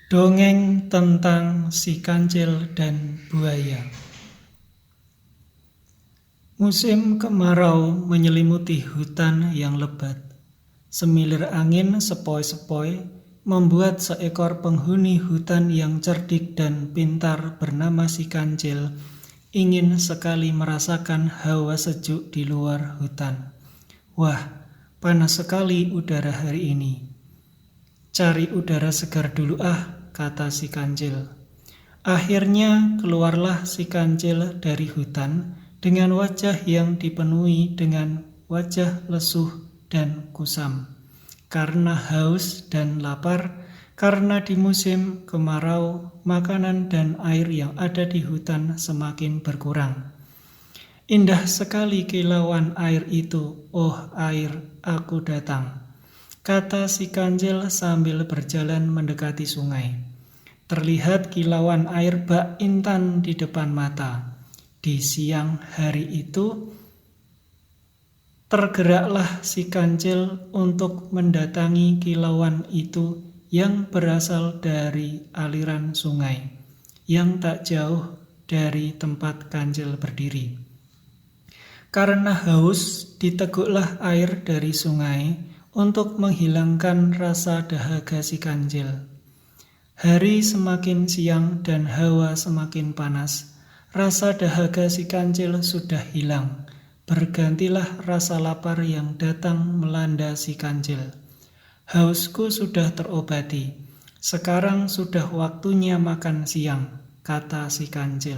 Dongeng tentang si kancil dan buaya. Musim kemarau menyelimuti hutan yang lebat. Semilir angin sepoi-sepoi membuat seekor penghuni hutan yang cerdik dan pintar bernama si kancil ingin sekali merasakan hawa sejuk di luar hutan. Wah, panas sekali udara hari ini. Cari udara segar dulu kata si kancil. Akhirnya keluarlah si kancil dari hutan dengan wajah yang dipenuhi dengan wajah lesuh dan kusam. Karena haus dan lapar, karena di musim kemarau makanan dan air yang ada di hutan semakin berkurang. Indah sekali kilauan air itu, oh air, aku datang, kata si kancil sambil berjalan mendekati sungai. Terlihat kilauan air bak intan di depan mata. Di siang hari itu, tergeraklah si kancil untuk mendatangi kilauan itu yang berasal dari aliran sungai, yang tak jauh dari tempat kancil berdiri. Karena haus, diteguklah air dari sungai untuk menghilangkan rasa dahaga si kancil. Hari semakin siang dan hawa semakin panas. Rasa dahaga si kancil sudah hilang. Bergantilah rasa lapar yang datang melanda si kancil. Hausku sudah terobati. Sekarang sudah waktunya makan siang, kata si kancil.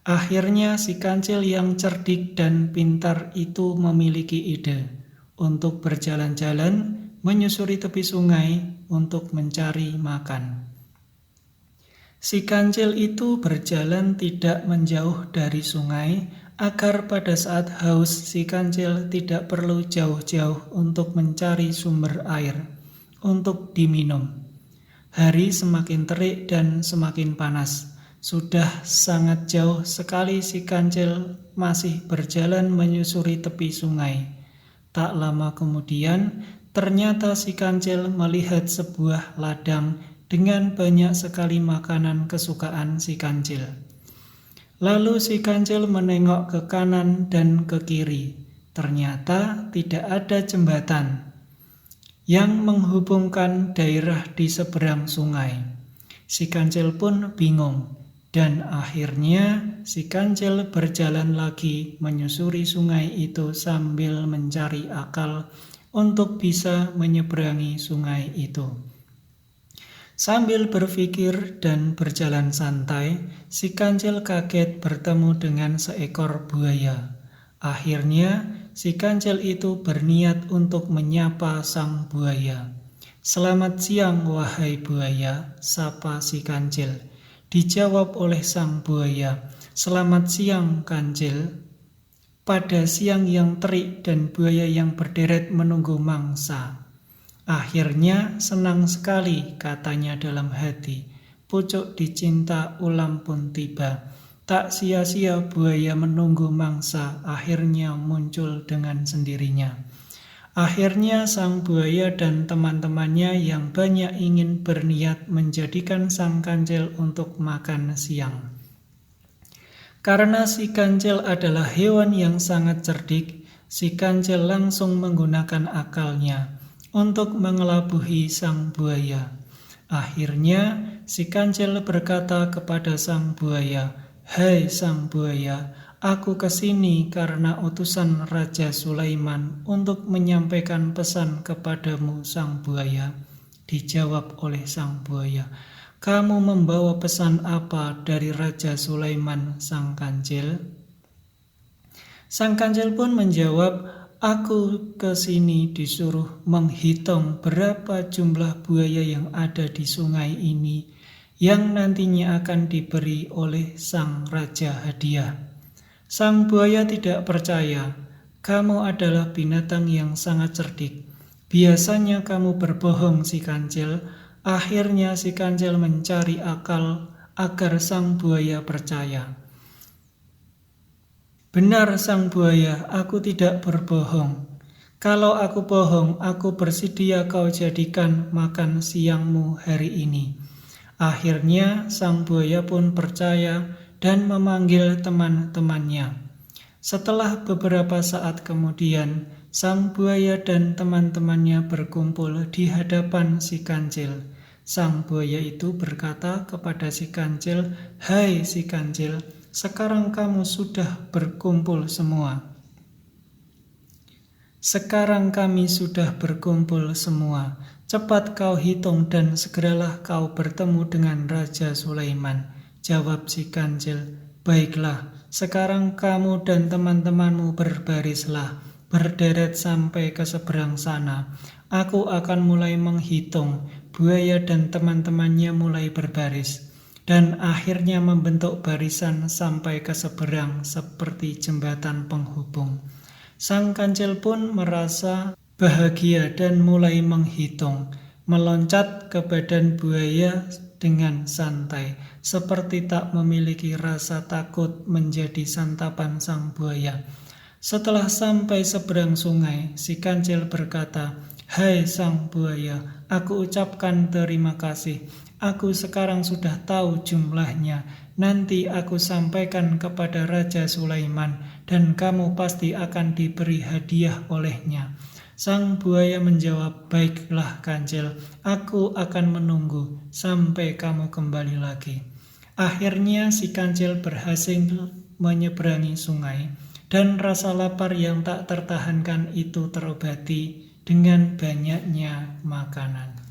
Akhirnya si kancil yang cerdik dan pintar itu memiliki ide untuk berjalan-jalan menyusuri tepi sungai untuk mencari makan. Si kancil itu berjalan tidak menjauh dari sungai agar pada saat haus si kancil tidak perlu jauh-jauh untuk mencari sumber air untuk diminum. Hari semakin terik dan semakin panas. Sudah sangat jauh sekali si kancil masih berjalan menyusuri tepi sungai. Tak lama kemudian, ternyata si kancil melihat sebuah ladang dengan banyak sekali makanan kesukaan si kancil. Lalu si kancil menengok ke kanan dan ke kiri. Ternyata tidak ada jembatan yang menghubungkan daerah di seberang sungai. Si kancil pun bingung, dan akhirnya si kancil berjalan lagi menyusuri sungai itu sambil mencari akal untuk bisa menyeberangi sungai itu. Sambil berpikir dan berjalan santai, si kancil kaget bertemu dengan seekor buaya. Akhirnya, si kancil itu berniat untuk menyapa sang buaya. "Selamat siang, wahai buaya," sapa si kancil. Dijawab oleh sang buaya, "Selamat siang, kancil." Pada siang yang terik dan buaya yang berderet menunggu mangsa. Akhirnya senang sekali, katanya dalam hati. Pucuk dicinta ulam pun tiba. Tak sia-sia buaya menunggu mangsa, akhirnya muncul dengan sendirinya. Akhirnya sang buaya dan teman-temannya yang banyak ingin berniat menjadikan sang kancil untuk makan siang. Karena si kancil adalah hewan yang sangat cerdik, si kancil langsung menggunakan akalnya untuk mengelabuhi sang buaya. Akhirnya si kancil berkata kepada sang buaya, "Hai sang buaya, aku kesini karena utusan Raja Sulaiman untuk menyampaikan pesan kepadamu, sang buaya." Dijawab oleh sang buaya, "Kamu membawa pesan apa dari Raja Sulaiman, sang kancil?" Sang kancil pun menjawab, "Aku kesini disuruh menghitung berapa jumlah buaya yang ada di sungai ini yang nantinya akan diberi oleh sang raja hadiah." Sang buaya tidak percaya. "Kamu adalah binatang yang sangat cerdik. Biasanya kamu berbohong, si kancil." Akhirnya si kancil mencari akal agar sang buaya percaya. "Benar, sang buaya, aku tidak berbohong. Kalau aku bohong, aku bersedia kau jadikan makan siangmu hari ini." Akhirnya sang buaya pun percaya dan memanggil teman-temannya. Setelah beberapa saat kemudian, sang buaya dan teman-temannya berkumpul di hadapan si kancil. Sang buaya itu berkata kepada si kancil, "Hai si kancil, sekarang kamu sudah berkumpul semua. Sekarang kami sudah berkumpul semua. Cepat kau hitung dan segeralah kau bertemu dengan Raja Sulaiman." Jawab si kancil, "Baiklah, sekarang kamu dan teman-temanmu berbarislah, berderet sampai ke seberang sana. Aku akan mulai menghitung." Buaya dan teman-temannya mulai berbaris, dan akhirnya membentuk barisan sampai ke seberang seperti jembatan penghubung. Sang kancil pun merasa bahagia dan mulai menghitung, meloncat ke badan buaya dengan santai, seperti tak memiliki rasa takut menjadi santapan sang buaya. Setelah sampai seberang sungai, si kancil berkata, "Hai sang buaya, aku ucapkan terima kasih. Aku sekarang sudah tahu jumlahnya. Nanti aku sampaikan kepada Raja Sulaiman dan kamu pasti akan diberi hadiah olehnya." Sang buaya menjawab, "Baiklah kancil, aku akan menunggu sampai kamu kembali lagi." Akhirnya si kancil berhasil menyeberangi sungai, dan rasa lapar yang tak tertahankan itu terobati dengan banyaknya makanan.